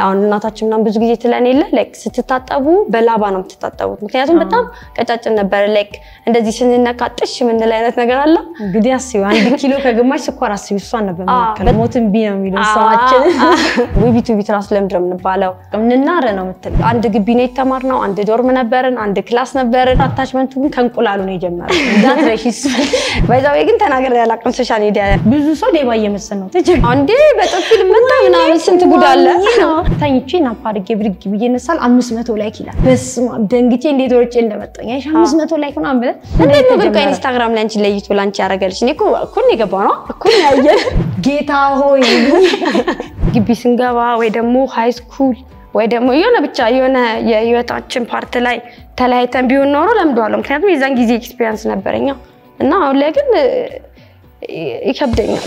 አሁን እናታችን ምናምን ብዙ ጊዜ ትለኔለ ላይክ ስትታጠቡ በላባ ነው የምትታጠቡት ምክንያቱም በጣም ቀጫጭን ነበር ላይክ እንደዚህ ስንነካጥሽ ምን ላይ አይነት ነገር አለ እንግዲህ አስዩ 1 ኪሎ ከግማሽ ስኳር አስዩ እሷን ነበር ማከለ ሞትን ቢ ነው የሚለው ሰዋችን ወይ ቢቱ ቢትራስ ለምድረም እንባለው እንናረ ነው የምትል አንድ ግቢ ነው የተማርነው አንድ ዶርም ነበርን አንድ ክላስ ነበርን አታችመንቱ ግን ከንቁላሉ ነው የጀመረው ዳት ረሺስ ባይዛው ግን ተናገር ያላቀም ሶሻል ሚዲያ ብዙ ሰው ሌባ እየመሰለ ነው ተጀመረ አንዴ በጥፊል መጣና ስንት ጉድ አለ ታኝቺ ናፓርጌ ብርግ ብየነሳል 500 ላይክ ይላል በስማ ደንግጬ እንዴት ወርጬ እንደመጣኝ አይሽ 500 ላይክ ነው አምበለ እንዴት ነው ግን ኢንስታግራም ላይ አንቺ ለይቶ ላንቺ ያረጋልሽ እኔ እኮ ነው የገባው ነው እኮ ያየ ጌታ ሆይ ግቢ ስንገባ ወይ ደግሞ ሃይ ስኩል ወይ ደግሞ የሆነ ብቻ የሆነ የህይወታችን ፓርት ላይ ተላይተን ቢሆን ኖሮ ለምደዋለሁ ምክንያቱም የዛን ጊዜ ኤክስፒሪየንስ ነበርኛ እና አሁን ላይ ግን ይከብደኛል